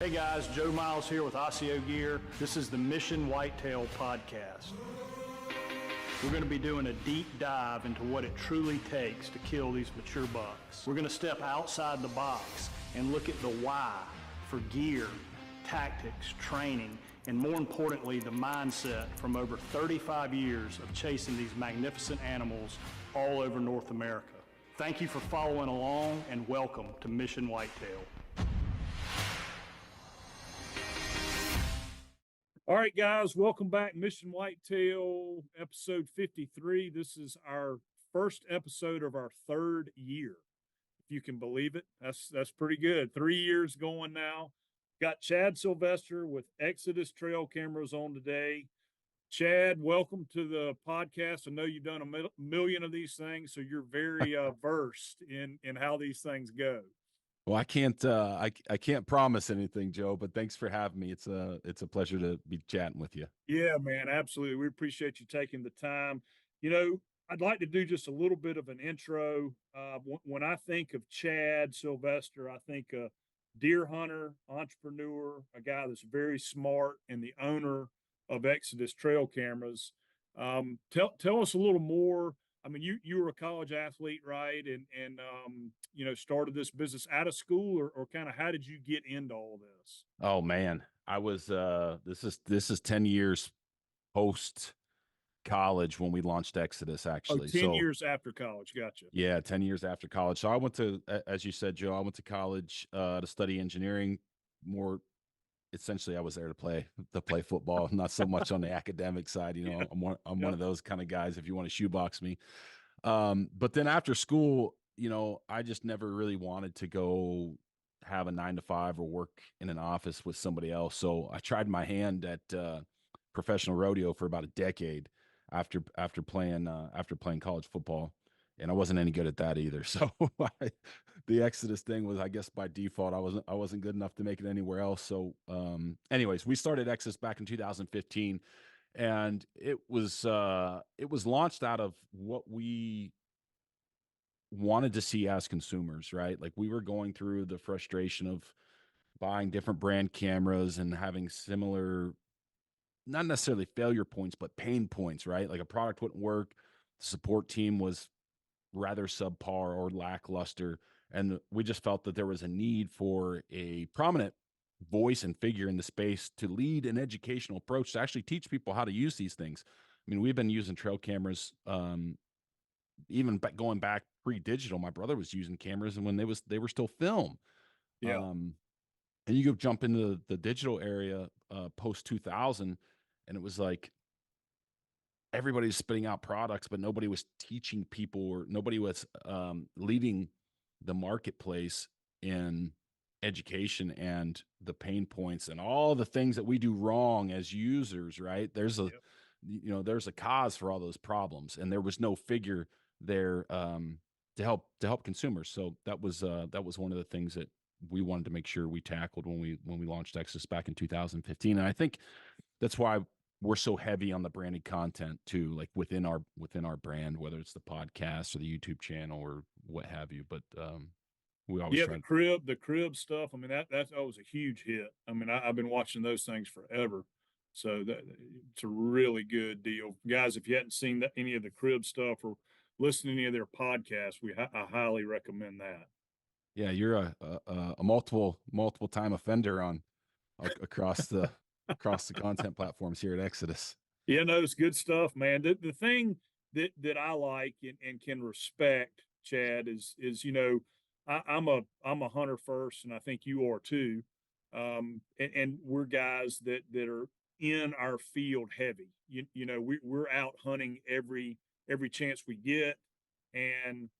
Hey guys, Joe Miles here with Osseo Gear. This is the Mission Whitetail Podcast. We're going to be doing a deep dive into what it truly takes to kill these mature bucks. We're going to step outside the box and look at the why for gear, tactics, training, and more importantly, the mindset from over 35 years of chasing these magnificent animals all over North America. Thank you for following along and welcome to Mission Whitetail. All right, guys, welcome back. Mission Whitetail, episode 53. This is our first episode of our third year. If you can believe it, that's pretty good. 3 years going now. Got Chad Sylvester with Exodus Trail Cameras on today. Chad, welcome to the podcast. I know you've done a million of these things, so you're very versed in how these things go. Well, I can't promise anything, Joe, but thanks for having me. It's a pleasure to be chatting with you. Yeah, man, absolutely. We appreciate you taking the time. You know, I'd like to do just a little bit of an intro. When I think of Chad Sylvester, I think a deer hunter, entrepreneur, a guy that's very smart, and the owner of Exodus Trail Cameras. Tell us a little more. I mean, you were a college athlete, right? And you know, started this business out of school, or kind of how did you get into all this? Oh man, I was this is 10 years post college when we launched Exodus, actually. 10 years after college. Gotcha. Yeah, 10 years after college. So I went to, as you said, Joe, I went to college to study engineering. More essentially, I was there to play football, not so much on the academic side. You know, I'm one of those kind of guys. If you want to shoebox me, but then after school, you know, I just never really wanted to go have a 9 to 5 or work in an office with somebody else. So I tried my hand at professional rodeo for about a decade after playing college football, and I wasn't any good at that either. So the Exodus thing was, I guess, by default, I wasn't good enough to make it anywhere else. So anyways, we started Exodus back in 2015, and it was launched out of what we wanted to see as consumers, right? Like, we were going through the frustration of buying different brand cameras and having similar, not necessarily failure points, but pain points, right? Like, a product wouldn't work, the support team was rather subpar or lackluster, and we just felt that there was a need for a prominent voice and figure in the space to lead an educational approach to actually teach people how to use these things. I mean, we've been using trail cameras even going back pre-digital. My brother was using cameras, and when they were still film. Yeah. And you go jump into the digital area post 2000, and it was like everybody's spitting out products, but nobody was teaching people, or nobody was leading the marketplace in education and the pain points and all the things that we do wrong as users, right? There's a there's a cause for all those problems, and there was no figure there to help consumers. So that was one of the things that we wanted to make sure we tackled when we launched Exodus back in 2015. And I think that's why we're so heavy on the branded content too, like within our brand, whether it's the podcast or the YouTube channel or what have you. But we always try the crib stuff. I mean, that was a huge hit. I mean, I've been watching those things forever. So it's a really good deal, guys. If you hadn't seen any of the crib stuff or listened to any of their podcasts, I highly recommend that. Yeah, you're a multiple time offender on across the content platforms here at Exodus. Yeah, no, it's good stuff, man. The thing that I like and can respect, Chad, is you know, I'm a hunter first, and I think you are too. And we're guys that are in our field heavy. You know, we're out hunting every chance we get, and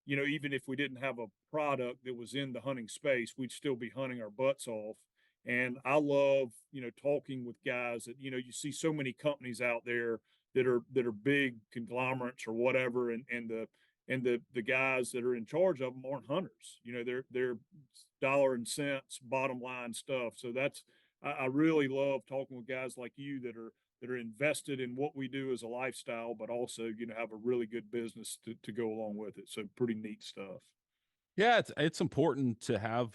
you know, even if we didn't have a product that was in the hunting space, we'd still be hunting our butts off. And I love, you know, talking with guys that, you know, you see so many companies out there that are big conglomerates or whatever, and the guys that are in charge of them aren't hunters. You know, they're dollar and cents, bottom line stuff. So I really love talking with guys like you that are invested in what we do as a lifestyle, but also, you know, have a really good business to go along with it. So pretty neat stuff. Yeah, it's important to have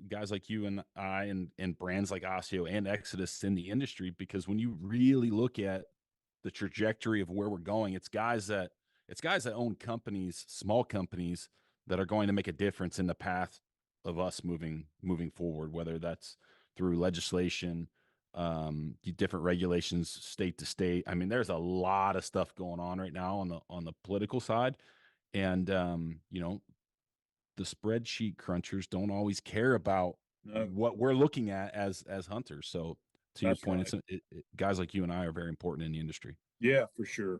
guys like you and I and brands like Osseo and Exodus in the industry, because when you really look at the trajectory of where we're going, it's guys that own companies, small companies, that are going to make a difference in the path of us moving forward, whether that's through legislation, different regulations state to state. I mean, there's a lot of stuff going on right now on the political side. And the spreadsheet crunchers don't always care about No, what we're looking at as hunters. So to your that's point, right. guys like you and I are very important in the industry. Yeah, for sure.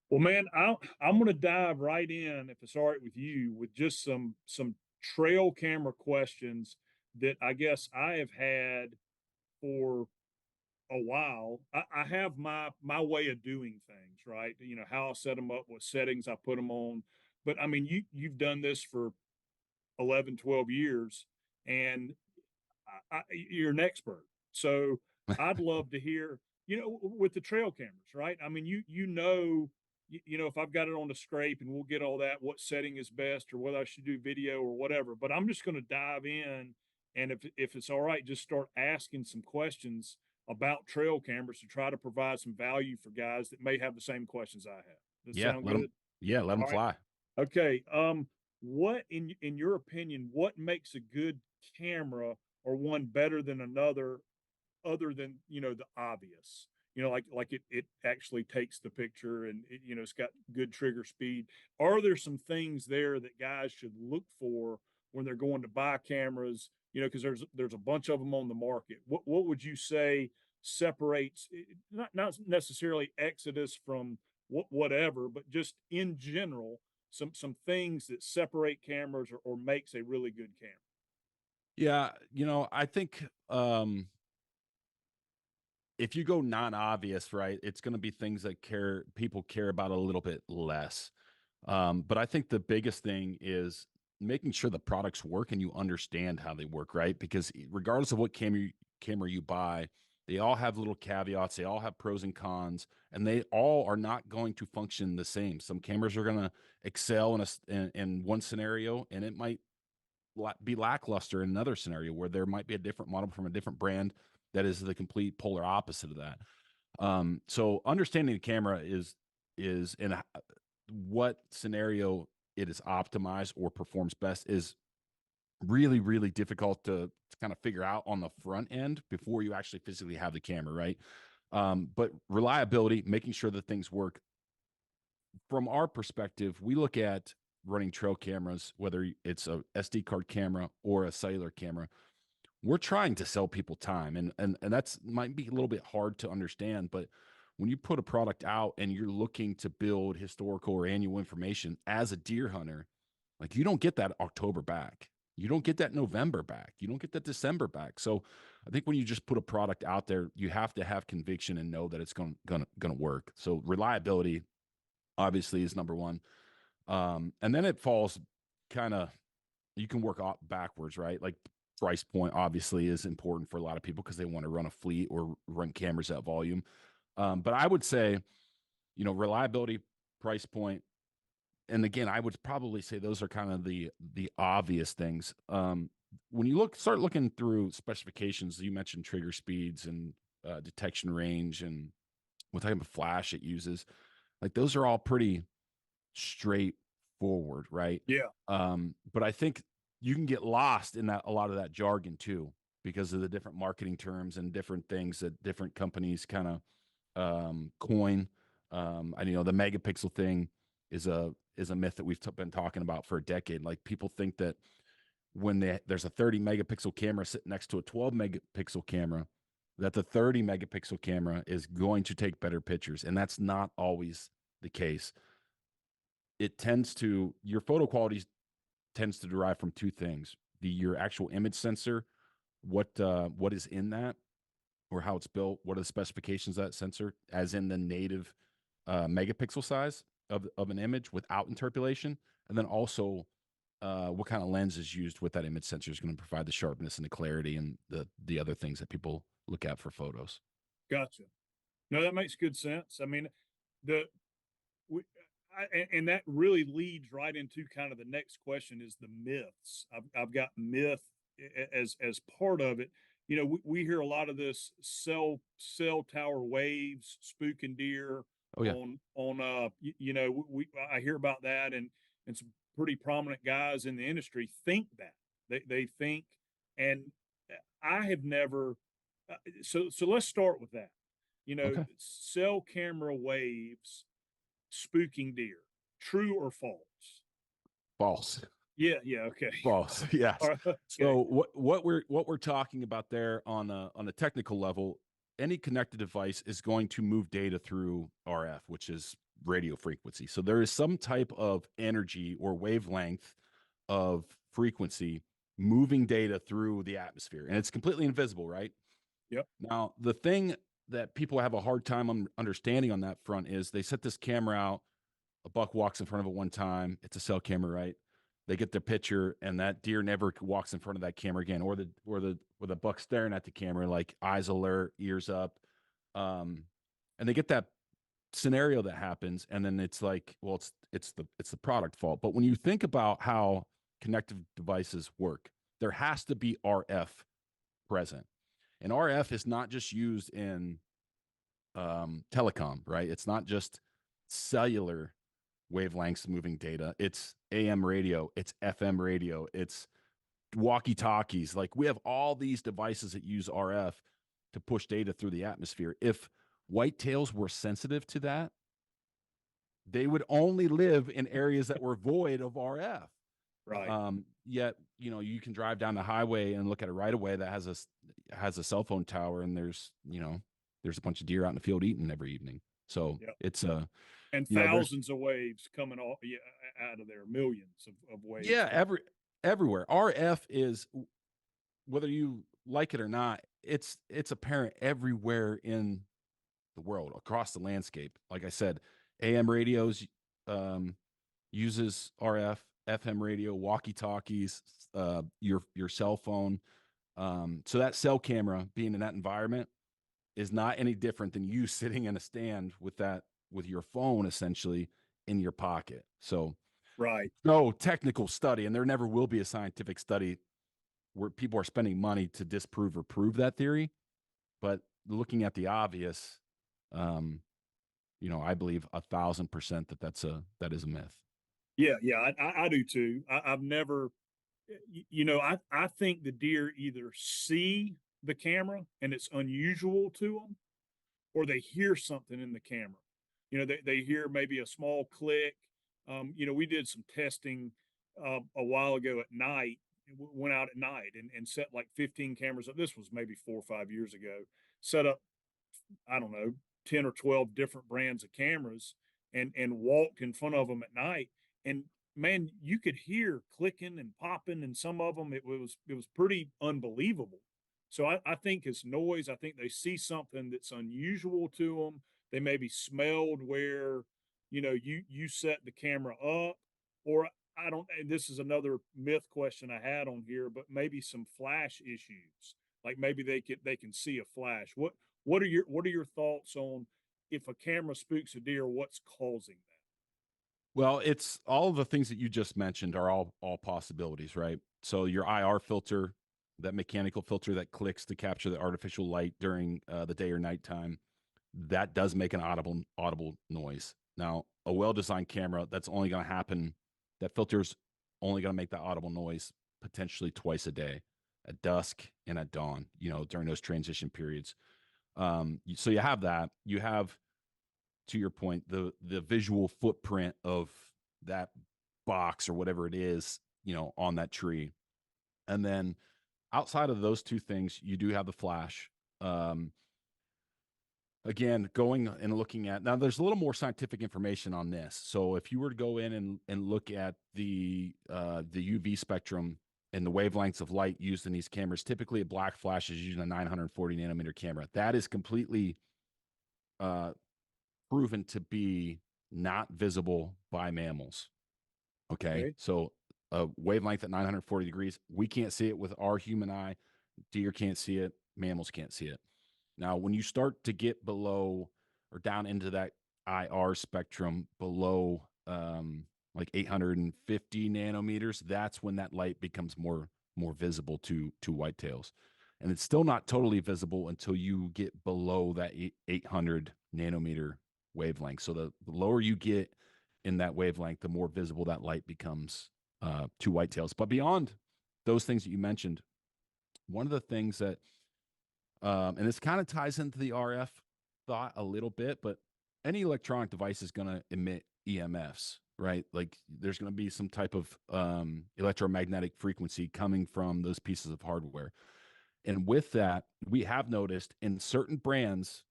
Well, man, I'm going to dive right in, if it's all right with you, with just some trail camera questions that I guess I have had for a while. I have my way of doing things, right? You know how I set them up, what settings I put them on. But I mean, you've done this for 11, 12 years, and you're an expert. So I'd love to hear, with the trail cameras, right? I mean, if I've got it on the scrape, and we'll get all that, what setting is best, or whether I should do video or whatever. But I'm just going to dive in, and if it's all right, just start asking some questions about trail cameras to try to provide some value for guys that may have the same questions I have. Does that Yeah, sound good? let them All right. fly. Okay. What in your opinion, what makes a good camera, or one better than another, other than the obvious? Like it actually takes the picture, and it's got good trigger speed. Are there some things there that guys should look for when they're going to buy cameras? Because there's a bunch of them on the market. What would you say separates, not necessarily Exodus from whatever, but just in general, some things that separate cameras, or makes a really good camera? Yeah, I think if you go non-obvious, right, it's going to be things that people care about a little bit less. But I think the biggest thing is making sure the products work and you understand how they work, right? Because regardless of what camera you buy, they all have little caveats, they all have pros and cons, and they all are not going to function the same. Some cameras are going to excel in one scenario, and it might be lackluster in another scenario where there might be a different model from a different brand that is the complete polar opposite of that. So understanding the camera is in what scenario it is optimized or performs best is really, really difficult to kind of figure out on the front end before you actually physically have the camera, right? But reliability, making sure that things work. From our perspective, we look at running trail cameras, whether it's a SD card camera or a cellular camera. We're trying to sell people time, and that's might be a little bit hard to understand, but when you put a product out and you're looking to build historical or annual information as a deer hunter, like, you don't get that October back, you don't get that November back, you don't get that December back. So I think when you just put a product out there, you have to have conviction and know that it's gonna work. So reliability obviously is number one. And then it falls kind of, you can work off backwards, right? Like, price point obviously is important for a lot of people because they want to run a fleet or run cameras at volume. But I would say, reliability, price point, and again, I would probably say those are kind of the obvious things. When you start looking through specifications, you mentioned trigger speeds and detection range and what type of flash it uses. Like, those are all pretty straightforward, right? Yeah. But I think you can get lost in that, a lot of that jargon too, because of the different marketing terms and different things that different companies kind of coin. And the megapixel thing is a myth that we've been talking about for a decade. Like, people think that when there's a 30 megapixel camera sitting next to a 12 megapixel camera, that the 30 megapixel camera is going to take better pictures, and that's not always the case. Your photo quality tends to derive from two things: your actual image sensor, what is in that, or how it's built, what are the specifications of that sensor, as in the native megapixel size of an image without interpolation, and then also what kind of lens is used with that image sensor is going to provide the sharpness and the clarity and the other things that people look at for photos. Gotcha. No, that makes good sense. I mean, the we, and that really leads right into kind of the next question is the myths. I've got myth as part of it. You know, we hear a lot of this cell tower waves spooking deer Oh yeah. on you know, I hear about that, and some pretty prominent guys in the industry think that they think, and I have never. So let's start with that. You know, Okay. cell camera waves spooking deer. True or false? False. Yeah, yeah, okay. False. Yes. All right, okay. So what we're talking about there on a technical level, any connected device is going to move data through RF, which is radio frequency. So there is some type of energy or wavelength of frequency moving data through the atmosphere, and it's completely invisible, right? Yep, Now, the thing that people have a hard time understanding on that front is they set this camera out, a buck walks in front of it one time. It's a cell camera, right? They get their picture, and that deer never walks in front of that camera again, or the buck staring at the camera, like eyes alert, ears up, and they get that scenario that happens, and then it's like, well, it's the product fault. But when you think about how connected devices work, there has to be RF present, and RF is not just used in telecom, right? It's not just cellular wavelengths moving data. It's AM radio, it's FM radio, it's walkie talkies. Like we have all these devices that use RF to push data through the atmosphere. If whitetails were sensitive to that, they would only live in areas that were void of RF. right. Yet, you can drive down the highway and look at a right of way that has a cell phone tower, and there's a bunch of deer out in the field eating every evening. So Yep. it's And there's thousands of waves coming off, yeah, out of there, millions of waves yeah, coming. everywhere. RF is, whether you like it or not, it's apparent everywhere in the world, across the landscape. Like I said, AM radios um, uses RF, FM radio, walkie talkies, your cell phone. So that cell camera being in that environment is not any different than you sitting in a stand with your phone essentially in your pocket. So Right. no technical study, and there never will be a scientific study where people are spending money to disprove or prove that theory. But looking at the obvious, um, I believe 1,000% that is a myth. Yeah, yeah, I do too. I've never, I think the deer either see the camera and it's unusual to them, or they hear something in the camera. You know, they hear maybe a small click. We did some testing a while ago at night. Went out at night and set like 15 cameras up. This was maybe 4 or 5 years ago. Set up, I don't know, 10 or 12 different brands of cameras and walked in front of them at night. And man, you could hear clicking and popping, and some of them it was pretty unbelievable. So I think it's noise. I think they see something that's unusual to them. They maybe smelled where, you set the camera up, or I don't. And this is another myth question I had on here, but maybe some flash issues. Like maybe they can see a flash. What are your thoughts on if a camera spooks a deer? What's causing that? Well, it's all of the things that you just mentioned are all possibilities, right? So your IR filter, that mechanical filter that clicks to capture the artificial light during the day or nighttime, that does make an audible noise. Now, a well-designed camera, that's only going to happen. That filter's only going to make that audible noise potentially twice a day, at dusk and at dawn. During those transition periods. So you have that. You have, to your point, the visual footprint of that box or whatever it is, on that tree. And then outside of those two things, you do have the flash. Um, Again, going and looking at, now there's a little more scientific information on this. So if you were to go in and look at the UV spectrum and the wavelengths of light used in these cameras, typically a black flash is using a 940 nanometer camera. That is completely uh, proven to be not visible by mammals. Okay. Okay. So a wavelength at 940 degrees, we can't see it with our human eye. Deer can't see it. Mammals can't see it. Now, when you start to get below or down into that IR spectrum below like 850 nanometers, that's when that light becomes more visible to whitetails. And it's still not totally visible until you get below that 800 nanometer wavelength. So the lower you get in that wavelength, the more visible that light becomes to whitetails. But beyond those things that you mentioned, one of the things that and this kind of ties into the RF thought a little bit, but any electronic device is going to emit EMFs, right? Like there's going to be some type of electromagnetic frequency coming from those pieces of hardware. And with that, we have noticed in certain brands,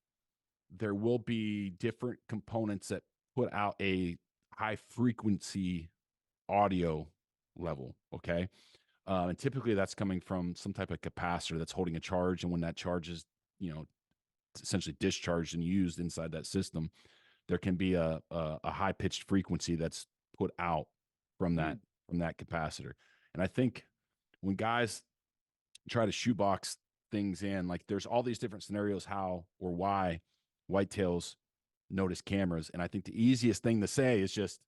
there will be different components that put out a high frequency audio level. Okay. And typically that's coming from some type of capacitor that's holding a charge. And when that charge is, essentially discharged and used inside that system, there can be a high pitched frequency that's put out from that capacitor. And I think when guys try to shoebox things in, like there's all these different scenarios how or why whitetails notice cameras. And I think the easiest thing to say is just,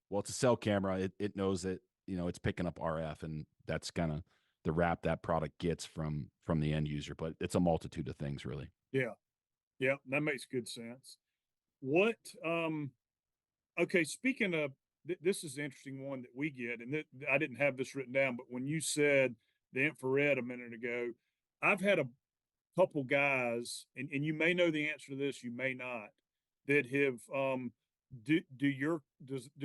well, it's a cell camera. It knows that, it's picking up RF, and that's kind of the rap that product gets from the end user. But it's a multitude of things, really. Yeah. Yeah. That makes good sense. What, okay, speaking of, this is the interesting one that we get, and I didn't have this written down, but when you said the infrared a minute ago, I've had a couple guys, and you may know the answer to this, you may not, that have do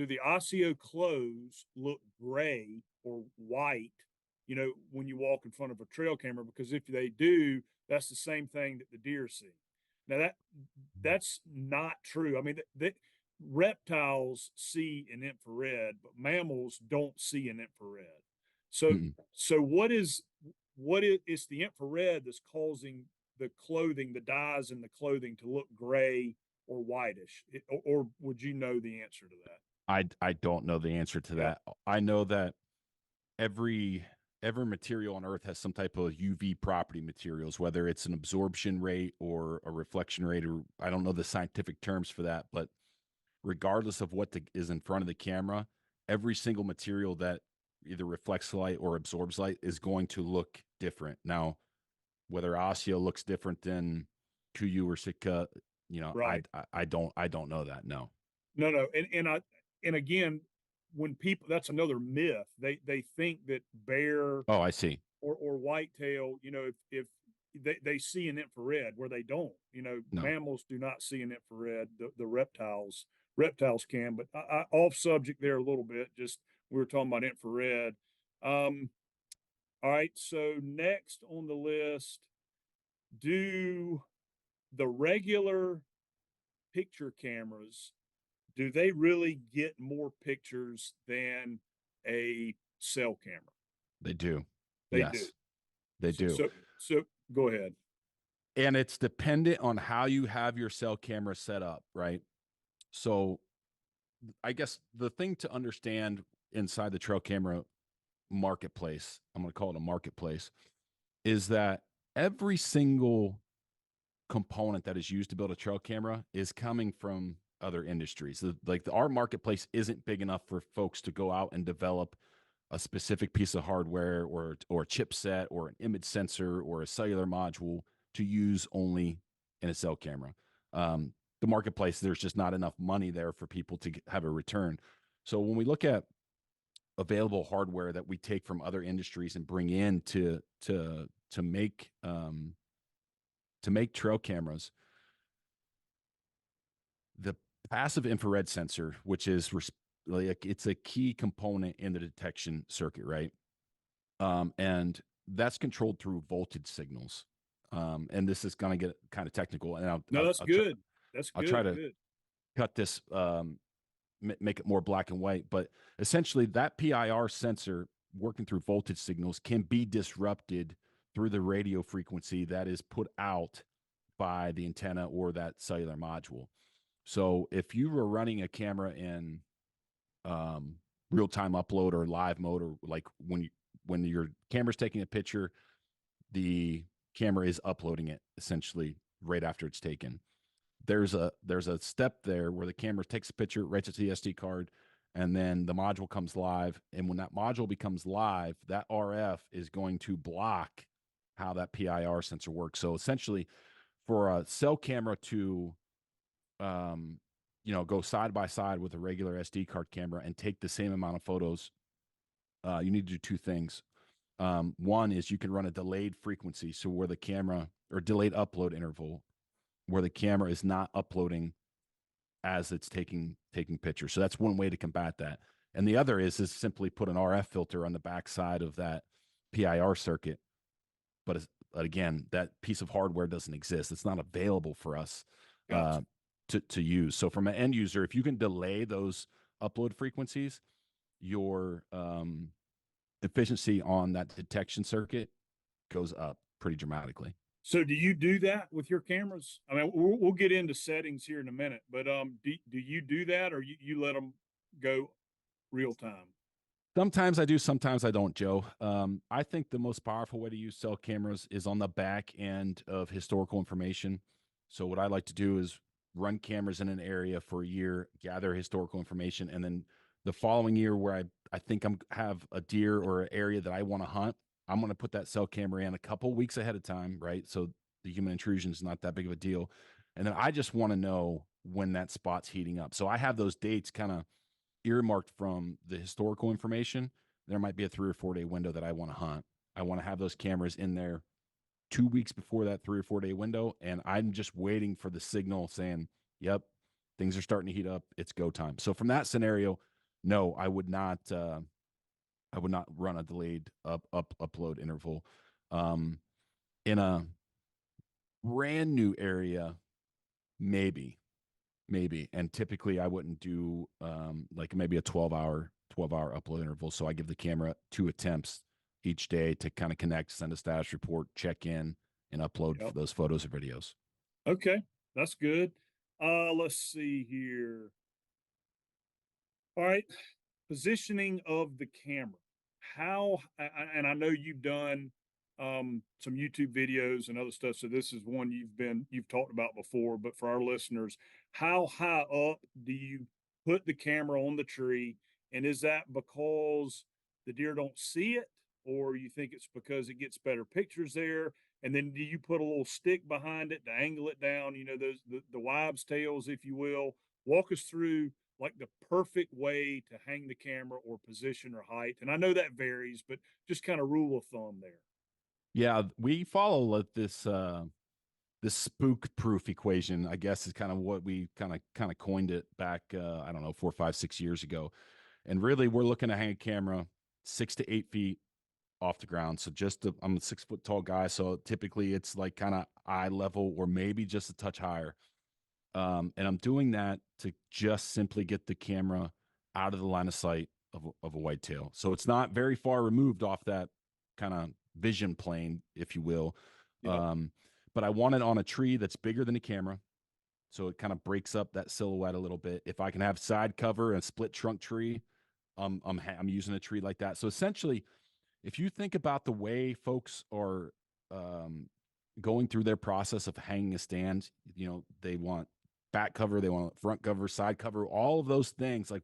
the Osseo clothes look gray or white, when you walk in front of a trail camera? Because if they do, that's the same thing that the deer see. Now that's not true. I mean, reptiles see in infrared, but mammals don't see in infrared. So Mm-mm. so it's the infrared that's causing the clothing, the dyes in the clothing to look gray or whitish? Or would you know the answer to that? I don't know the answer to Yeah. that. I know that every material on Earth has some type of UV property materials, whether it's an absorption rate or a reflection rate, or I don't know the scientific terms for that, but regardless of what is in front of the camera, every single material that either reflects light or absorbs light is going to look different. Now, whether Osseo looks different than Kuyu or Sitka, Right. I don't know that. No. No. And again, when people, that's another myth. They think that bear Oh, I see. or whitetail, if they see an infrared, where they don't. No. Mammals do not see an infrared. The reptiles can. But off subject there a little bit. Just we were talking about infrared. All right. So next on the list, do the regular picture cameras, do they really get more pictures than a cell camera? They do. They do. Yes, they So, do. so, so go ahead. And it's dependent on how you have your cell camera set up, right? So I guess the thing to understand inside the trail camera marketplace, I'm going to call it a marketplace, is that every single component that is used to build a trail camera is coming from other industries. Our marketplace isn't big enough for folks to go out and develop a specific piece of hardware or a chipset or an image sensor or a cellular module to use only in a cell camera. The marketplace, there's just not enough money there for people to have a return. So when we look at available hardware that we take from other industries and bring in to make trail cameras, the passive infrared sensor, which is like it's a key component in the detection circuit, right? And that's controlled through voltage signals. And this is going to get kind of technical, and No, that's good. That's I'll try good. to Good. cut this, make it more black and white. But essentially, that PIR sensor working through voltage signals can be disrupted through the radio frequency that is put out by the antenna or that cellular module. So if you were running a camera in real time upload or live mode, or like when your camera's taking a picture, the camera is uploading it essentially right after it's taken. There's a step there where the camera takes a picture, writes it to the SD card, and then the module comes live. And when that module becomes live, that RF is going to block how that PIR sensor works. So essentially, for a cell camera to go side by side with a regular SD card camera and take the same amount of photos, you need to do two things. One is you can run a delayed frequency, so where the camera, or delayed upload interval, where the camera is not uploading as it's taking pictures. So that's one way to combat that. And the other is simply put an RF filter on the backside of that PIR circuit. But again, that piece of hardware doesn't exist. It's not available for us Gotcha. to use. So from an end user, if you can delay those upload frequencies, your efficiency on that detection circuit goes up pretty dramatically. So do you do that with your cameras? I mean, we'll get into settings here in a minute, but do you do that, or you let them go real time? Sometimes I do, sometimes I don't, Joe. I think the most powerful way to use cell cameras is on the back end of historical information. So what I like to do is run cameras in an area for a year, gather historical information, and then the following year, where I think I'm have a deer or an area that I want to hunt, I'm going to put that cell camera in a couple weeks ahead of time, right? So the human intrusion is not that big of a deal. And then I just want to know when that spot's heating up. So I have those dates kind of earmarked from the historical information. There might be a 3 or 4 day window that I want to hunt. I want to have those cameras in there 2 weeks before that 3 or 4 day window. And I'm just waiting for the signal saying, yep, things are starting to heat up. It's go time. So from that scenario, no, I would not run a delayed upload interval. In a brand new area, maybe, and typically I wouldn't do like maybe a 12-hour upload interval. So I give the camera 2 attempts each day to kind of connect, send a status report, check in, and upload Yep. those photos or videos. Okay, that's good. Let's see here. All right, positioning of the camera. How, and I know you've done some YouTube videos and other stuff, so this is one you've talked about before, but for our listeners, how high up do you put the camera on the tree? And is that because the deer don't see it, or you think it's because it gets better pictures there? And then do you put a little stick behind it to angle it down, those the wives tails, if you will? Walk us through like the perfect way to hang the camera or position or height. And I know that varies, but just kind of rule of thumb there. Yeah, we follow this spook proof equation, I guess, is kind of what we kind of coined it back I don't know, 4, 5, 6 years ago. And really we're looking to hang a camera 6 to 8 feet off the ground. So I'm a 6 foot tall guy, so typically it's like kind of eye level or maybe just a touch higher. And I'm doing that to just simply get the camera out of the line of sight of a whitetail. So it's not very far removed off that kind of vision plane, if you will. Yep. But I want it on a tree that's bigger than the camera. So it kind of breaks up that silhouette a little bit. If I can have side cover and split trunk tree, I'm using a tree like that. So essentially, if you think about the way folks are going through their process of hanging a stand, they want back cover, they want front cover, side cover, all of those things. Like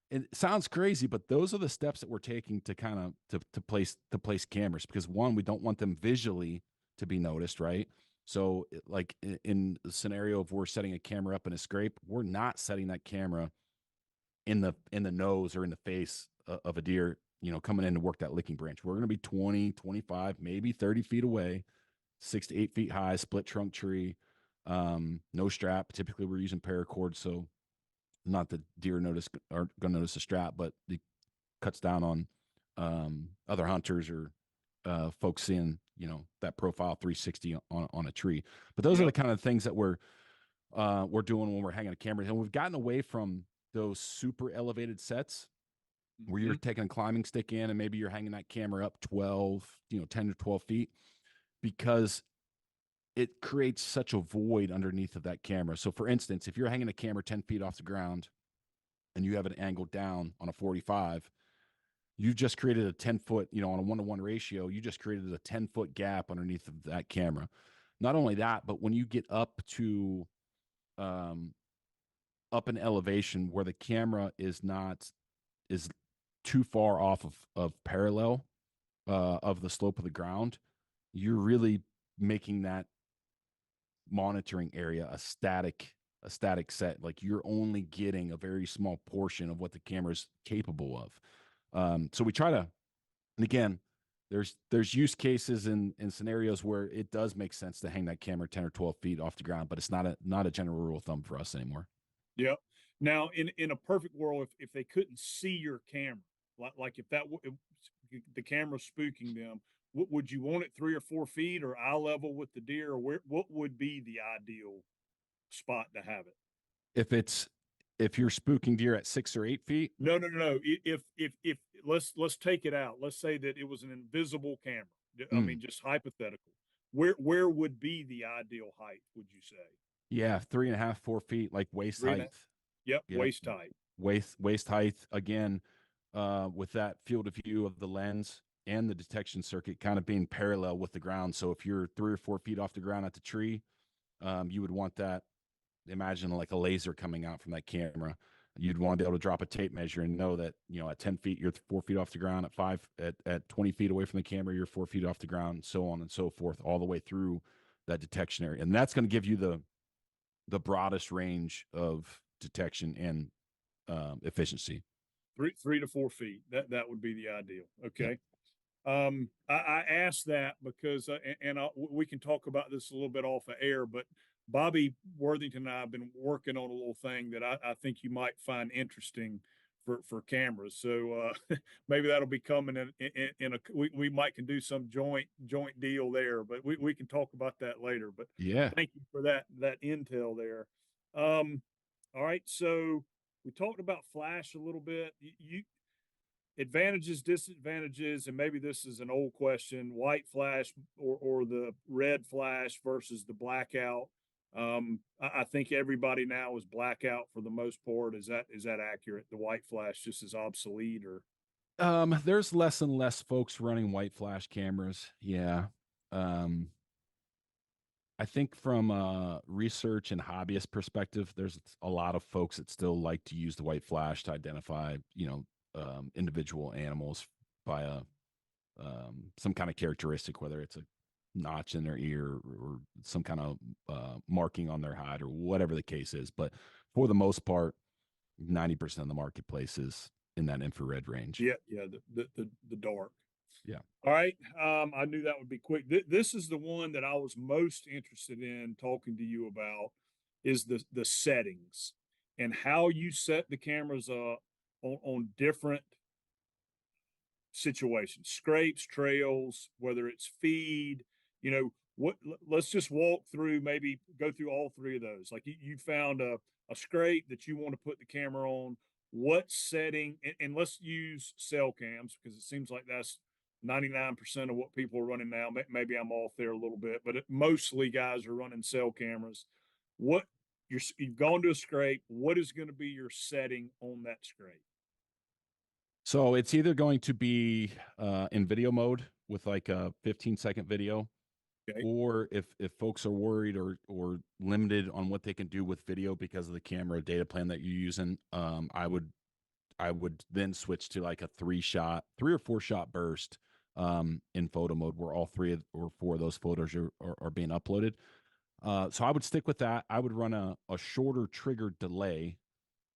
it sounds crazy, but those are the steps that we're taking to kind of to place cameras, because one, we don't want them visually to be noticed, right? So like in the scenario of we're setting a camera up in a scrape, we're not setting that camera in the nose or in the face of a deer, coming in to work that licking branch. We're going to be 20, 25, maybe 30 feet away, 6 to 8 feet high, split trunk tree, no strap. Typically we're using paracord. So not that deer are going to notice the strap, but it cuts down on other hunters or folks seeing, that profile 360 on a tree. But those are the Yep. kind of things that we're doing when we're hanging a camera. And we've gotten away from those super elevated sets where you're Mm-hmm. taking a climbing stick in and maybe you're hanging that camera up 12, 10 to 12 feet, because it creates such a void underneath of that camera. So for instance, if you're hanging a camera 10 feet off the ground and you have it angled down on a 45, you just created a 10 foot, on a 1-to-1 ratio, you just created a 10-foot gap underneath of that camera. Not only that, but when you get up to, um, up in elevation where the camera is too far off of parallel of the slope of the ground, you're really making that monitoring area a static set. Like you're only getting a very small portion of what the camera's capable of. So we try to, and again, there's use cases in scenarios where it does make sense to hang that camera 10 or 12 feet off the ground, but it's not a general rule of thumb for us anymore. Yep. Now, in a perfect world, if they couldn't see your camera, like if if the camera's spooking them, would you want it 3 or 4 feet or eye level with the deer, or what would be the ideal spot to have it? If you're spooking deer at 6 or 8 feet. No, no, no, no. If let's take it out. Let's say that it was an invisible camera. I mm, mean, just hypothetical. Where would be the ideal height? Would you say yeah, 3.5, 4 feet, like waist three and a? height. Yep, Yep. waist height. Waist height again, with that field of view of the lens and the detection circuit kind of being parallel with the ground. So if you're 3 or 4 feet off the ground at the tree, you would want that. Imagine like a laser coming out from that camera. You'd want to be able to drop a tape measure and know that, at 10 feet, you're 4 feet off the ground. At 20 feet away from the camera, you're 4 feet off the ground, so on and so forth, all the way through that detection area. And that's going to give you the broadest range of detection and efficiency. Three to 4 feet. That would be the ideal. Yep. Okay. I asked that because, we can talk about this a little bit off of air, but Bobby Worthington and I have been working on a little thing that I think you might find interesting for cameras. So maybe that'll be coming in a we might can do some joint deal there, but we can talk about that later. But Yeah. thank you for that intel there. All right, so we talked about flash a little bit. You advantages, disadvantages, and maybe this is an old question: white flash or the red flash versus the blackout. I think everybody now is blackout for the most part. Is that accurate? The white flash just is obsolete, or There's less and less folks running white flash cameras. Yeah. Um, I think from a research and hobbyist perspective, there's a lot of folks that still like to use the white flash to identify, individual animals by some kind of characteristic, whether it's a notch in their ear or some kind of marking on their hide or whatever the case is. But for the most part, 90% of the marketplace is in that infrared range. yeah, the dark. Yeah. All right. I knew that would be quick. This is the one that I was most interested in talking to you about is the settings and how you set the cameras up on different situations, scrapes, trails, whether it's feed, what let's just walk through, maybe go through all three of those. Like you found a scrape that you want to put the camera on, what setting, and let's use cell cams because it seems like that's 99% of what people are running now. Maybe I'm off there a little bit, but mostly guys are running cell cameras. What you've gone to a scrape, what is going to be your setting on that scrape? So it's either going to be in video mode with like a 15-second video, Okay. or if folks are worried or limited on what they can do with video because of the camera data plan that you're using, I would then switch to like a 3 or 4 shot burst in photo mode where all or four of those photos are being uploaded. So I would stick with that. I would run a shorter trigger delay.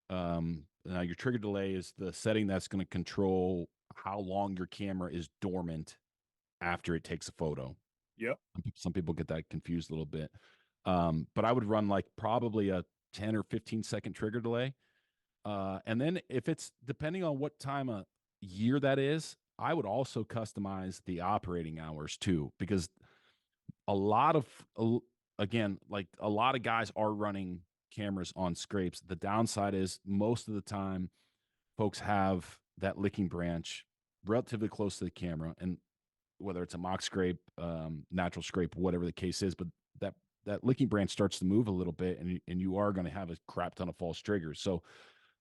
Now your trigger delay is the setting that's going to control how long your camera is dormant after it takes a photo. Yep. Some people get that confused a little bit. But I would run like probably a 10 or 15-second trigger delay. And then if it's depending on what time of year that is, I would also customize the operating hours too, because a lot of again, like a lot of guys are running cameras on scrapes. The downside is most of the time folks have that licking branch relatively close to the camera, and whether it's a mock scrape, natural scrape, whatever the case is, but that licking branch starts to move a little bit, and you are going to have a crap ton of false triggers. So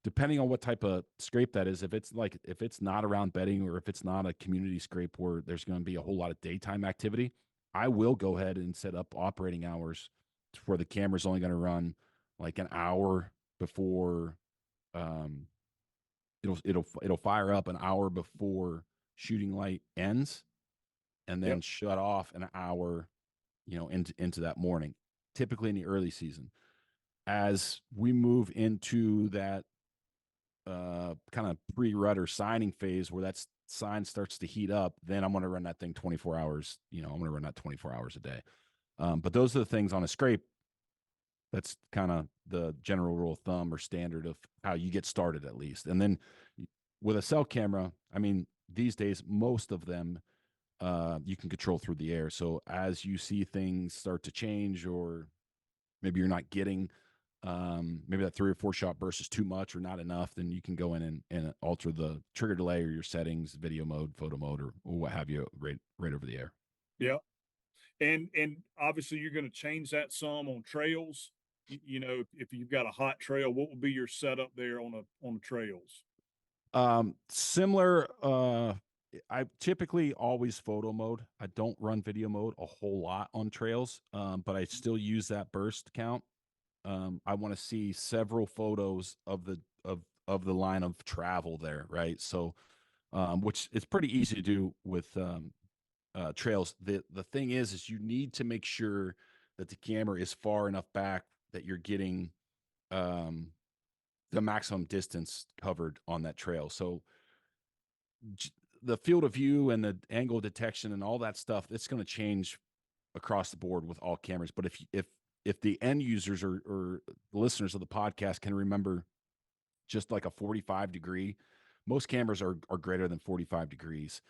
depending on what type of scrape that is, if it's not around bedding or if it's not a community scrape where there's going to be a whole lot of daytime activity, I will go ahead and set up operating hours where the camera's only going to run like an hour before um, it'll fire up an hour before shooting light ends, and then Yep. shut off an hour, into that morning, typically in the early season. As we move into that kind of pre-rudder signing phase where that sign starts to heat up, then I'm going to run that thing 24 hours. I'm going to run that 24 hours a day. But those are the things on a scrape. That's kind of the general rule of thumb or standard of how you get started, at least. And then with a cell camera, I mean, these days, most of them you can control through the air. So as you see things start to change, or maybe you're not getting, maybe that 3 or 4 shot burst is too much or not enough, then you can go in and alter the trigger delay or your settings, video mode, photo mode, or what have you, right over the air. Yep. And obviously you're going to change that some on trails. If you've got a hot trail, what would be your setup there on the trails? Similar. I typically always photo mode. I don't run video mode a whole lot on trails, but I still use that burst count. I want to see several photos of the line of travel there, right? So, which is pretty easy to do with trails. The thing is you need to make sure that the camera is far enough back that you're getting um, the maximum distance covered on that trail. So the field of view and the angle detection and all that stuff, it's going to change across the board with all cameras. But if the end users or listeners of the podcast can remember just like a 45 degree, most cameras are greater than 45 degrees.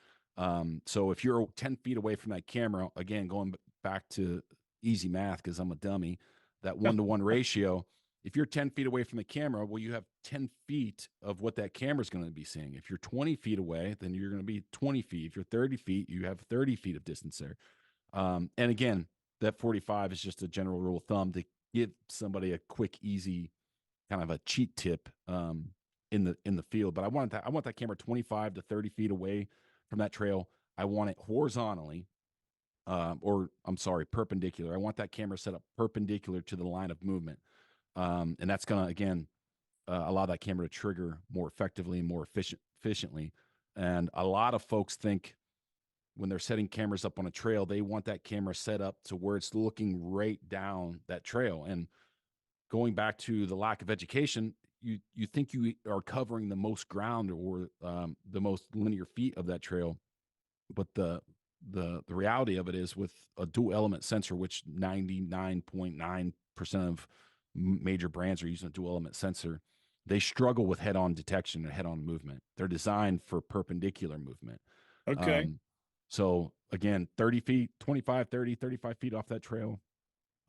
So if you're 10 feet away from that camera, again, going back to easy math, because I'm a dummy, that 1-to-1 ratio, if you're 10 feet away from the camera, well, you have 10 feet of what that camera is going to be seeing. If you're 20 feet away, then you're going to be 20 feet. If you're 30 feet, you have 30 feet of distance there. And again, that 45 is just a general rule of thumb to give somebody a quick, easy kind of a cheat tip in the field. But I want that camera 25 to 30 feet away from that trail. I want it horizontally, or I'm sorry, perpendicular. I want that camera set up perpendicular to the line of movement, and that's going to again allow that camera to trigger more effectively and more efficiently. And a lot of folks think when they're setting cameras up on a trail, they want that camera set up to where it's looking right down that trail. And going back to the lack of education, you think you are covering the most ground or the most linear feet of that trail, but the reality of it is with a dual element sensor, which 99.9% of major brands are using a dual element sensor, they struggle with head on detection and head on movement. They're designed for perpendicular movement. Okay. Um, so again, 30 feet, 25, 30, 35 feet off that trail,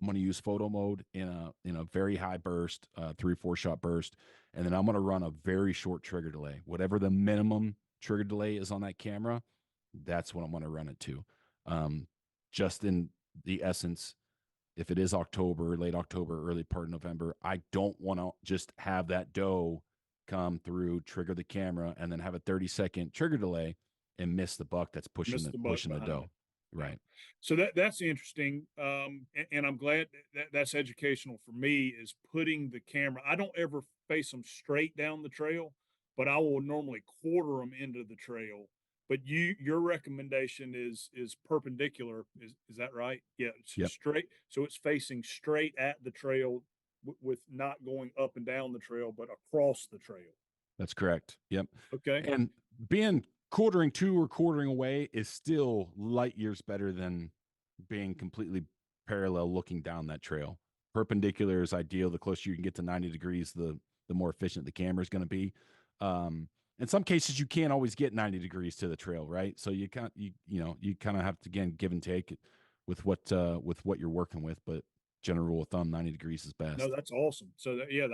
I'm going to use photo mode in a very high burst, 3 or 4 shot burst, and then I'm going to run a very short trigger delay. Whatever the minimum trigger delay is on that camera, that's what I'm going to run it to. Just in the essence, if it is October, late October, early part of November, I don't want to just have that doe come through, trigger the camera, and then have a 30-second trigger delay and miss the buck that's Missed the buck pushing the behind doe. it. Yeah. Right. So that's interesting. And I'm glad that's educational for me is putting the camera. I don't ever face them straight down the trail, but I will normally quarter them into the trail. But your recommendation is perpendicular. Is that right? Yeah, it's Yep. straight. So it's facing straight at the trail with not going up and down the trail, but across the trail. That's correct. Yep. Okay. And being quartering to or quartering away is still light years better than being completely parallel looking down that trail. Perpendicular is ideal. The closer you can get to 90 degrees, the more efficient the camera is going to be. In some cases, you can't always get 90 degrees to the trail, right? So you can't you kind of have to again give and take with what you're working with. But general rule of thumb, 90 degrees is No, best. that's awesome. So yeah,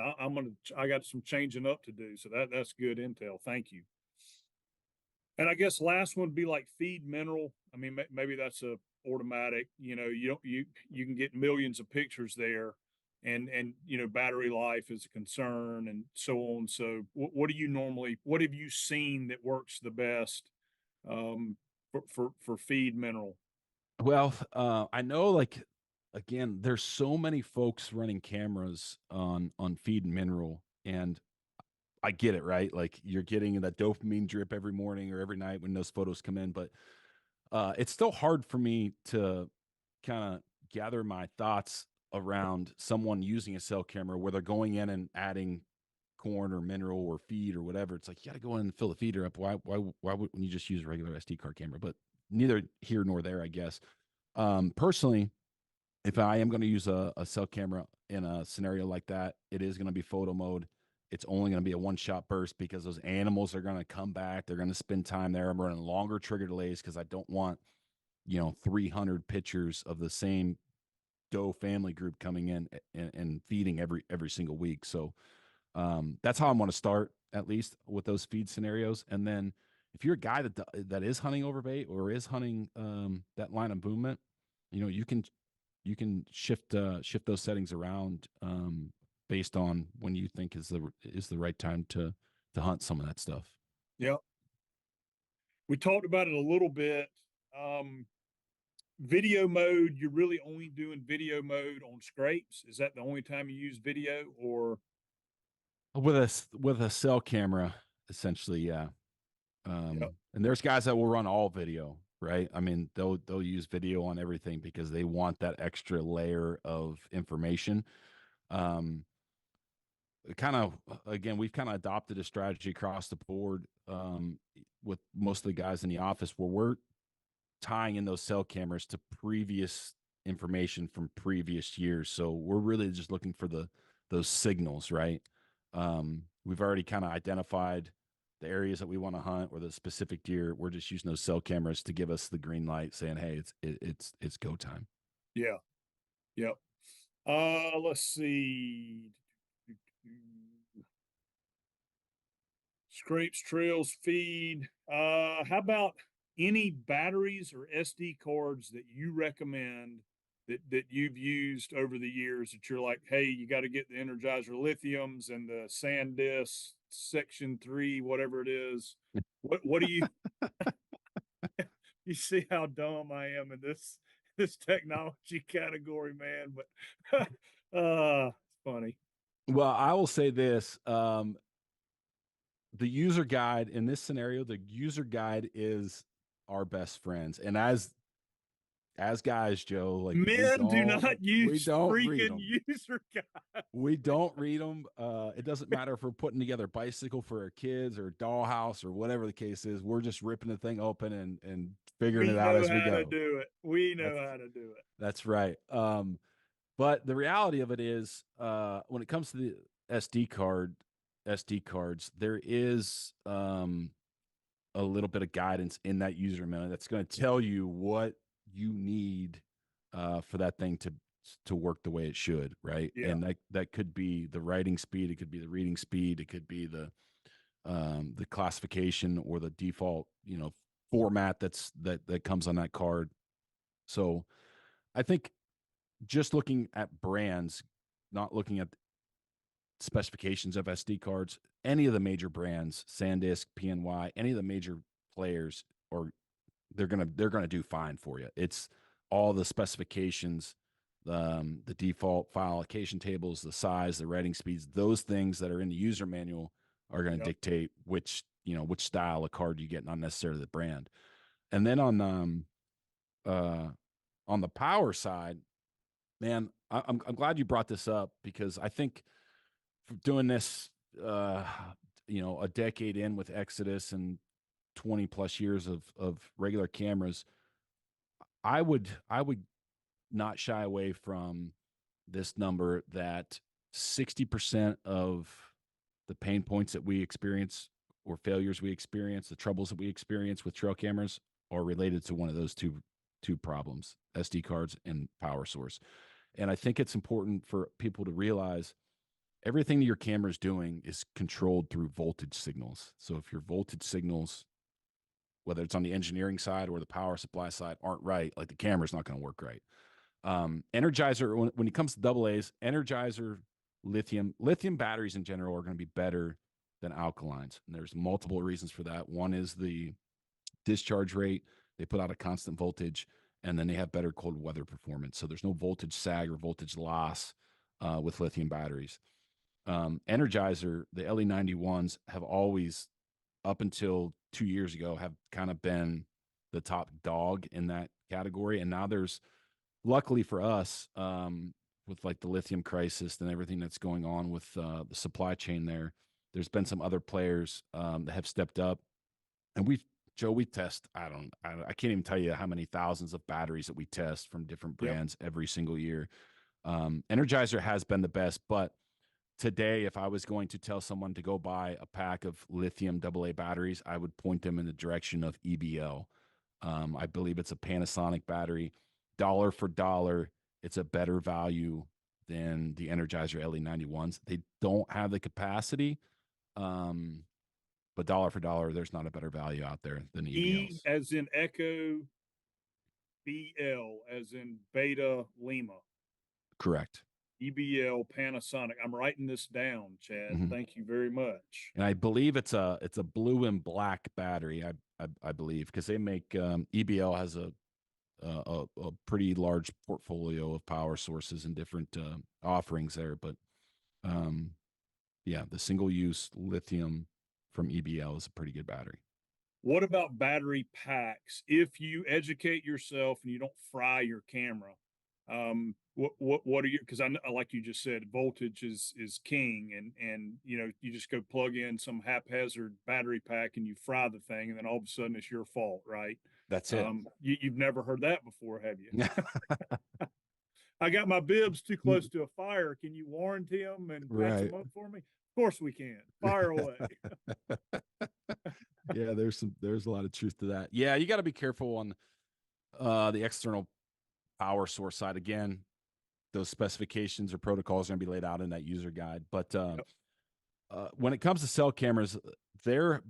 I got some changing up to do. So that's good intel. Thank you. And I guess last one would be like feed mineral. I mean, maybe that's a automatic. You don't you can get millions of pictures there, and battery life is a concern, and so on. So what do you normally? What have you seen that works the best for feed mineral? Well, I know like again, there's so many folks running cameras on feed and mineral, and I get it, right? Like you're getting that dopamine drip every morning or every night when those photos come in, but it's still hard for me to kind of gather my thoughts around someone using a cell camera where they're going in and adding corn or mineral or feed or whatever. It's like you got to go in and fill the feeder up. Why wouldn't you just use a regular SD card camera? But neither here nor there, I guess. Personally, if I am going to use a cell camera in a scenario like that, it is going to be photo mode. It's only going to be a one shot burst because those animals are going to come back. They're going to spend time there. I'm running longer trigger delays because I don't want 300 pictures of the same doe family group coming in and feeding every single week. So that's how I'm going to start, at least with those feed scenarios. And then if you're a guy that is hunting overbait or is hunting that line of movement, you can shift those settings around based on when you think is the right time to hunt some of that stuff. Yeah. We talked about it a little bit. Um, Video mode, you're really only doing video mode on scrapes. Is that the only time you use video, or? With a cell camera, essentially, yeah. Yeah, And there's guys that will run all video, right? I mean, they'll use video on everything because they want that extra layer of information. Um, kind of again, we've kind of adopted a strategy across the board with most of the guys in the office where we're tying in those cell cameras to previous information from previous years. So we're really just looking for those signals, right? We've already kind of identified the areas that we want to hunt or the specific deer. We're just using those cell cameras to give us the green light, saying, "Hey, it's go time." yeah, yeah. Let's see. Scrapes, trails, feed. How about any batteries or SD cards that you recommend that you've used over the years that you're like, hey, you got to get the Energizer lithiums and the SanDisk Section 3, whatever it is. What do you you see how dumb I am in this technology category, man? But it's funny. Well, I will say this: the user guide in this scenario, the user guide is our best friends, and as guys, Joe, like Men do not we use don't read freaking them. user guide. We don't read them. It doesn't matter if we're putting together a bicycle for our kids or a dollhouse or whatever the case is. We're just ripping the thing open and figuring it We out know as we how to go. do it. We know That's how to do it. that's right. But the reality of it is, when it comes to the SD cards, there is a little bit of guidance in that user manual that's going to tell you what you need for that thing to work the way it should, right? Yeah, And that could be the writing speed, it could be the reading speed, it could be the classification or the default, format that comes on that card. So I think just looking at brands, not looking at specifications of SD cards, any of the major brands, SanDisk, PNY, any of the major players, or they're gonna do fine for you. It's all the specifications, the default file allocation tables, the size, the writing speeds, those things that are in the user manual are going to yeah, dictate which style of card you get, not necessarily the brand. And then uh, on the power side, man, I'm glad you brought this up because I think doing this, uh, a decade in with Exodus and 20 plus years of regular cameras, I would not shy away from this number that 60% of the pain points that we experience or failures we experience, the troubles that we experience with trail cameras are related to one of those two problems, SD cards and power source. And I think it's important for people to realize everything that your camera is doing is controlled through voltage signals. So if your voltage signals, whether it's on the engineering side or the power supply side, aren't right, like the camera's not going to work right. Energizer, when it comes to double A's, Energizer, lithium batteries in general are going to be better than alkalines. And there's multiple reasons for that. One is the discharge rate. They put out a constant voltage. and then they have better cold weather performance. So there's no voltage sag or voltage loss with lithium batteries. Energizer, the LE91s have always, up until 2 years ago, have kind of been the top dog in that category. And now there's, luckily for us, with like the lithium crisis and everything that's going on with the supply chain there's been some other players that have stepped up. And Joe, we test, I can't even tell you how many thousands of batteries that we test from different Yep. brands every single year. Energizer has been the best, but today, if I was going to tell someone to go buy a pack of lithium AA batteries, I would point them in the direction of EBL. I believe it's a Panasonic battery. Dollar for dollar, it's a better value than the Energizer LE91s. They don't have the capacity, but dollar for dollar, there's not a better value out there than E EBLs. as in Echo, BL as in Beta Lima. Correct. EBL Panasonic. I'm writing this down, Chad. Mm-hmm. Thank you very much. And I believe it's a blue and black battery. I believe, because they make EBL has a pretty large portfolio of power sources and different offerings there. But yeah, the single use lithium from EBL is a pretty good battery. What about battery packs? If you educate yourself and you don't fry your camera, what are you? Because I know, like you just said, voltage is king, and you know you just go plug in some haphazard battery pack and you fry the thing, and then all of a sudden it's your fault, right? That's it. You've never heard that before, have you? I got my bibs too close to a fire. Can you warranty them and patch Right. them up for me? Of course we can. Fire away. Yeah, there's a lot of truth to that. Yeah, you got to be careful on the external power source side. Again, those specifications or protocols are going to be laid out in that user guide. But Yep. when it comes to cell cameras, they're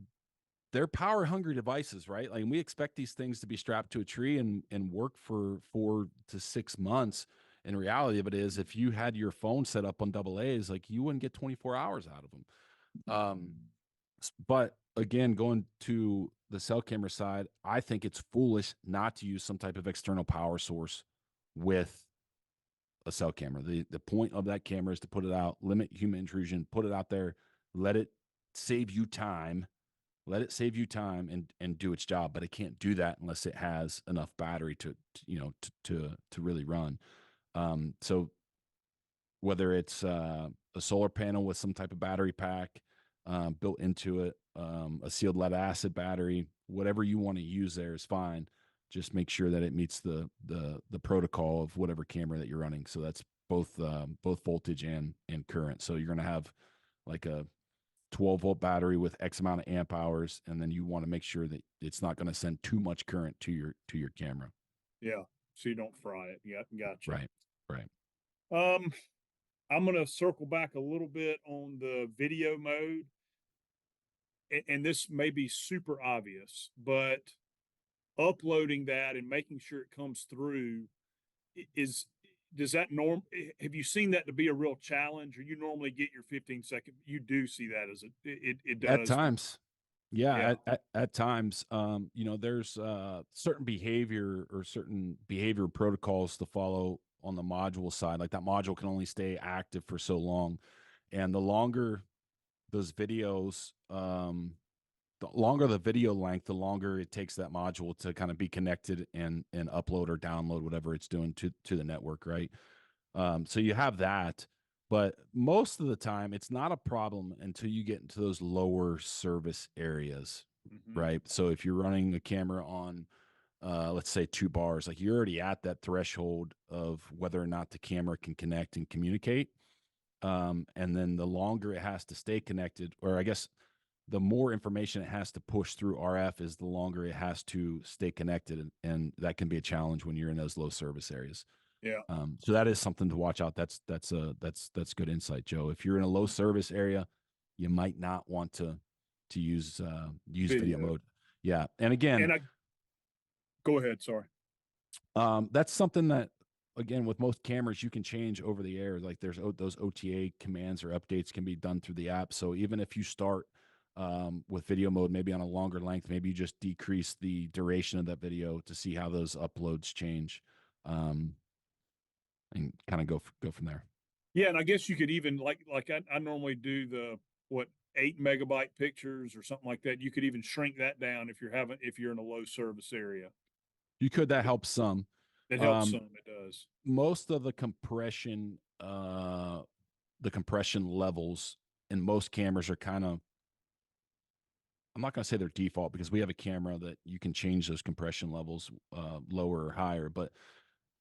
power hungry devices, right? Like, we expect these things to be strapped to a tree and work for 4 to 6 months. In reality of it is, if you had your phone set up on AA's, like, you wouldn't get 24 hours out of them. But again, going to the cell camera side, I think it's foolish not to use some type of external power source with a cell camera. The point of that camera is to put it out, limit human intrusion, put it out there, let it save you time, and do its job. But it can't do that unless it has enough battery to really run. So whether it's a solar panel with some type of battery pack built into it, a sealed lead acid battery, whatever you want to use there is fine. Just make sure that it meets the protocol of whatever camera that you're running. So that's both voltage and current. So you're going to have like a 12-volt battery with X amount of amp hours, and then you want to make sure that it's not going to send too much current to your camera. Yeah, so you don't fry it. Yeah, gotcha. Right. I'm going to circle back a little bit on the video mode, and this may be super obvious, but uploading that and making sure it comes through is does that have you seen that to be a real challenge, or you normally get your 15-second? You do see that as it does At times. Yeah, yeah. at times, there's certain behavior protocols to follow on the module side. Like, that module can only stay active for so long, and the longer those videos, the longer the video length, the longer it takes that module to kind of be connected and upload or download whatever it's doing to the network, right? So you have that, but most of the time it's not a problem until you get into those lower service areas, right? So if you're running a camera on, let's say 2 bars, like, you're already at that threshold of whether or not the camera can connect and communicate. And then the longer it has to stay connected, or I guess the more information it has to push through RF, is the longer it has to stay connected. And that can be a challenge when you're in those low service areas. Yeah. So that is something to watch out. That's good insight, Joe. If you're in a low service area, you might not want to use video mode. Yeah. And again, go ahead. Sorry. that's something that, again, with most cameras, you can change over the air. Like, there's those OTA commands or updates can be done through the app. So even if you start with video mode, maybe on a longer length. Maybe you just decrease the duration of that video to see how those uploads change, um, and kind of go from there. Yeah, and I guess you could even like I normally do the what 8 megabyte pictures or something like that. You could even shrink that down if you're in a low service area. You could, that helps some. It helps Um, some. It does. Most of the compression levels in most cameras are kind of, I'm not going to say they're default because we have a camera that you can change those compression levels lower or higher. But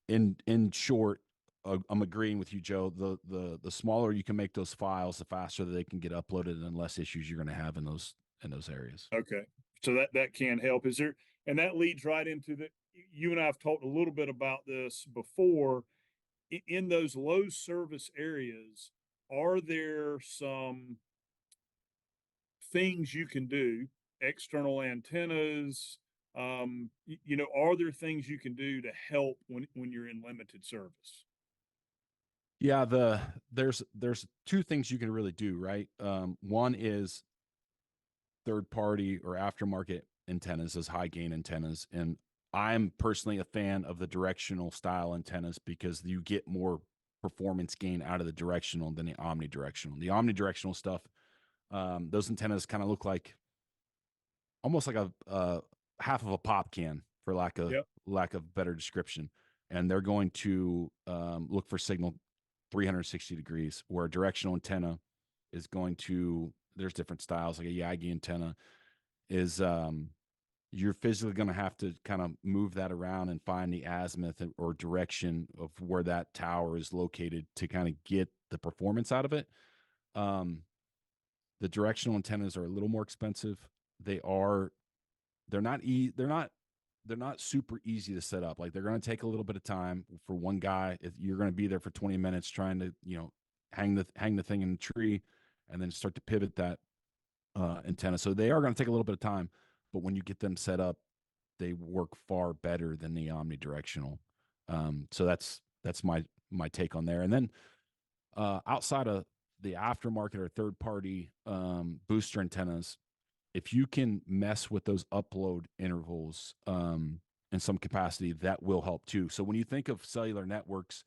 in short, I'm agreeing with you, Joe. The smaller you can make those files, the faster that they can get uploaded, and less issues you're going to have in those areas. Okay, so that can help. Is there, and that leads right into the. You and I have talked a little bit about this before. In those low service areas, are there some things you can do, external antennas, are there things you can do to help when you're in limited service? Yeah, there's two things you can really do, right? One is third party or aftermarket antennas as high gain antennas, and I'm personally a fan of the directional style antennas because you get more performance gain out of the directional than the omnidirectional. The omnidirectional stuff, those antennas kind of look like almost like a half of a pop can, for Yep. lack of better description, and they're going to look for signal 360 degrees, where a directional antenna is going to, there's different styles, like a Yagi antenna is, you're physically going to have to kind of move that around and find the azimuth or direction of where that tower is located to kind of get the performance out of it. Um, the directional antennas are a little more expensive. They are, they're not super easy to set up. Like, they're going to take a little bit of time for one guy. If you're going to be there for 20 minutes trying to, hang the thing in the tree and then start to pivot that antenna. So they are going to take a little bit of time, but when you get them set up, they work far better than the omnidirectional. So that's my take on there. And then outside of the aftermarket or third party booster antennas, if you can mess with those upload intervals in some capacity, that will help too. So when you think of cellular networks,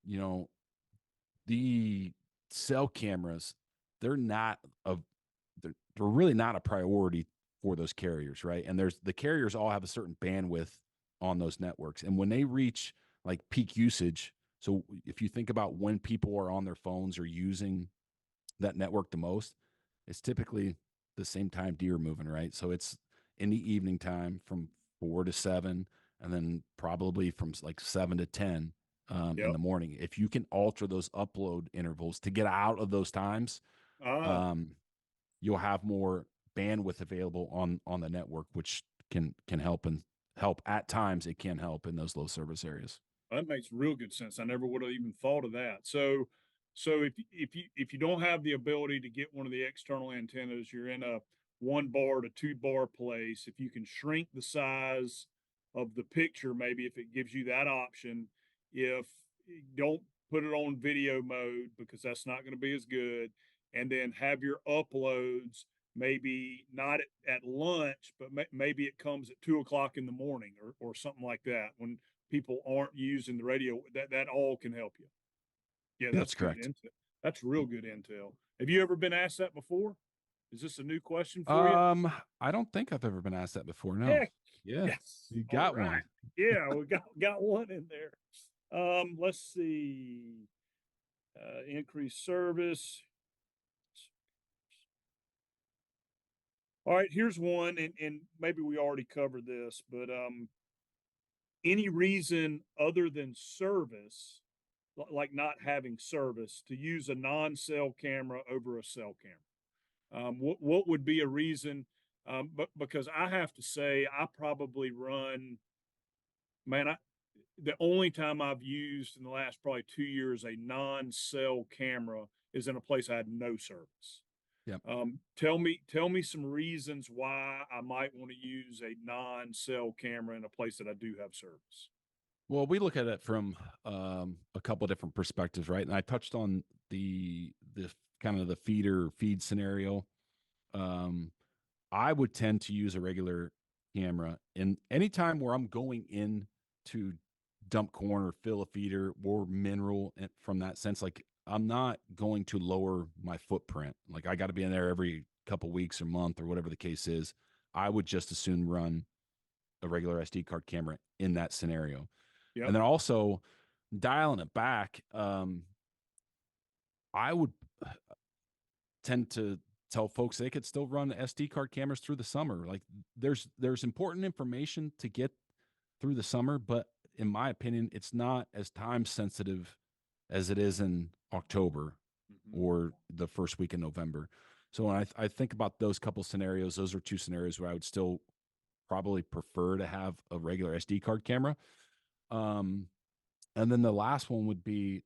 you know, the cell cameras, they're not a they're really not a priority for those carriers, right? And there's the carriers all have a certain bandwidth on those networks, and when they reach like peak usage, so if you think about when people are on their phones or using that network the most, it's typically the same time deer moving, right? So it's in the evening time from 4 to 7, and then probably from like 7 to 10 in Yep. the morning. If you can alter those upload intervals to get out of those times, Ah, um, you'll have more bandwidth available on the network, which can help at times. It can help in those low service areas. that makes real good sense. I never would have even thought of that. So if you don't have the ability to get one of the external antennas, you're in a 1 bar to 2 bar place. If you can shrink the size of the picture, maybe if it gives you that option, if don't put it on video mode because that's not going to be as good, and then have your uploads maybe not at lunch, but maybe it comes at 2 o'clock in the morning or something like that when people aren't using the radio. That all can help you. Yeah, that's That's good correct. intel. That's real good intel. Have you ever been asked that before? Is this a new question for you? Um, I don't think I've ever been asked that before. No. Heck, Yeah, yes. you All got right. one. Yeah, we got one in there. Let's see. Increased service. All right, here's one, and maybe we already covered this, but any reason other than service, like not having service, to use a non-cell camera over a cell camera? What would be a reason? But because I have to say, I probably run, man, the only time I've used in the last probably 2 years a non-cell camera is in a place I had no service. Yep. Tell me some reasons why I might want to use a non-cell camera in a place that I do have service. Well, we look at it from a couple of different perspectives, right? And I touched on the kind of the feed scenario. um, I would tend to use a regular camera in any time where I'm going in to dump corn or fill a feeder or mineral from that sense. Like I'm not going to lower my footprint. Like I got to be in there every couple weeks or month or whatever the case is. I would just as soon run a regular SD card camera in that scenario. Yep. And then also dialing it back, I would tend to tell folks they could still run SD card cameras through the summer. Like there's important information to get through the summer, but in my opinion, it's not as time sensitive as it is in October Mm-hmm. or the first week in November. So when I think about those couple scenarios, those are two scenarios where I would still probably prefer to have a regular SD card camera. Um, and then the last one would be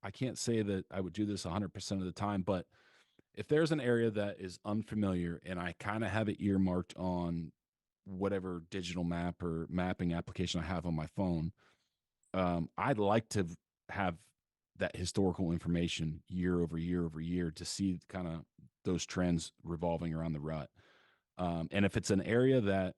I can't say that I would do this 100% of the time, but if there's an area that is unfamiliar and I kind of have it earmarked on whatever digital map or mapping application I have on my phone, I'd like to have that historical information year over year over year to see kind of those trends revolving around the rut. And if it's an area that,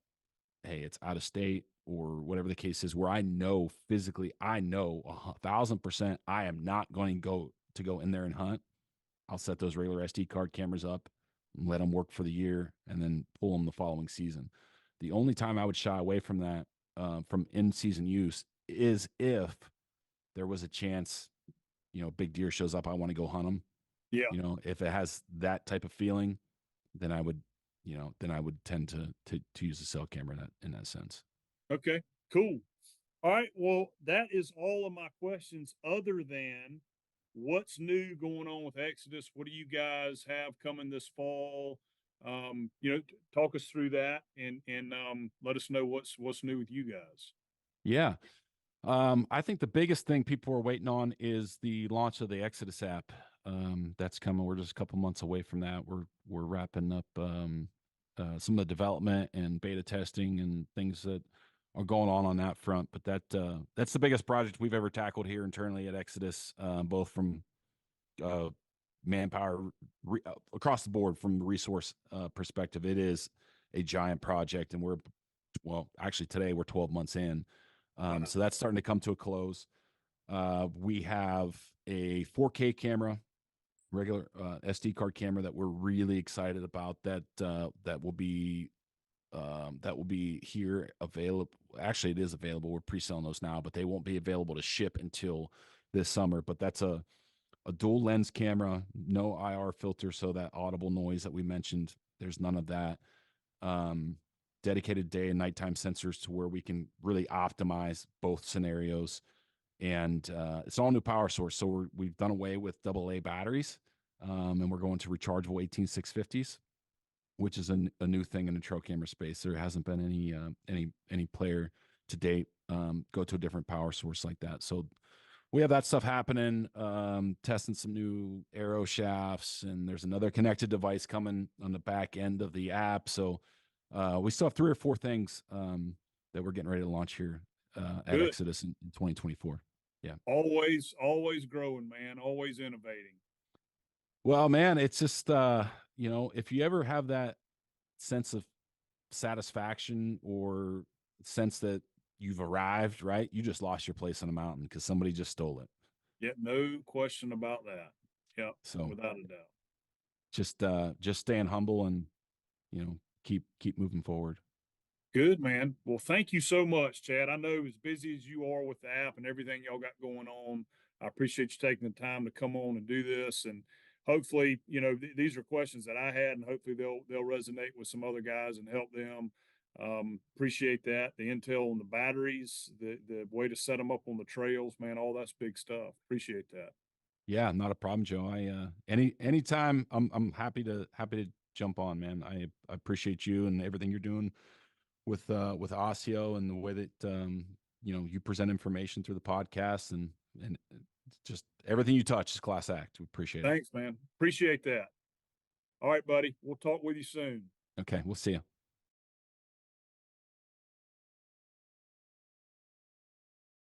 hey, it's out of state or whatever the case is, where I know physically, I know 1,000% I am not going to go in there and hunt. I'll set those regular SD card cameras up, and let them work for the year, and then pull them the following season. The only time I would shy away from that, from in season use, is if there was a chance, big deer shows up, I want to go hunt them. Yeah. If it has that type of feeling, then I would, then I would tend to use a cell camera in that sense. Okay. Cool. All right. Well, that is all of my questions, other than what's new going on with Exodus. What do you guys have coming this fall? Talk us through that, and let us know what's new with you guys. Yeah. I think the biggest thing people are waiting on is the launch of the Exodus app. That's coming. We're just a couple months away from that. We're wrapping up some of the development and beta testing and things that are going on that front. But that's the biggest project we've ever tackled here internally at Exodus, both from uh, manpower across the board from the resource perspective. It is a giant project, and actually today we're 12 months in. Wow. So that's starting to come to a close. We have a 4K camera, regular SD card camera that we're really excited about. That will be here available. Actually, it is available. We're pre-selling those now, but they won't be available to ship until this summer. But that's a dual lens camera, no IR filter, so that audible noise that we mentioned, there's none of that. Um, Dedicated day and nighttime sensors to where we can really optimize both scenarios. And it's all new power source. So we've done away with AA batteries, and we're going to rechargeable 18650s, which is a new thing in the trail camera space. There hasn't been any player to date go to a different power source like that. So we have that stuff happening, testing some new arrow shafts, and there's another connected device coming on the back end of the app. So we still have 3 or 4 things that we're getting ready to launch here at Good. Exodus in 2024. Yeah. Always growing, man. Always innovating. Well, man, it's just if you ever have that sense of satisfaction or sense that you've arrived, right? You just lost your place on a mountain because somebody just stole it. Yeah, no question about that. Yep, So without a doubt. just staying humble and keep moving forward. Good, man. Well, thank you so much, Chad. I know as busy as you are with the app and everything y'all got going on, I appreciate you taking the time to come on and do this. And hopefully, these are questions that I had, and hopefully they'll resonate with some other guys and help them. Appreciate that. The intel on the batteries, the way to set them up on the trails, man. All that's big stuff. Appreciate that. Yeah, not a problem, Joe. I anytime I'm happy to jump on, man. I appreciate you and everything you're doing with Osseo and the way that you present information through the podcast and just everything you touch is class act. We appreciate it. Thanks, man. Appreciate that. All right, buddy. We'll talk with you soon. Okay, we'll see you.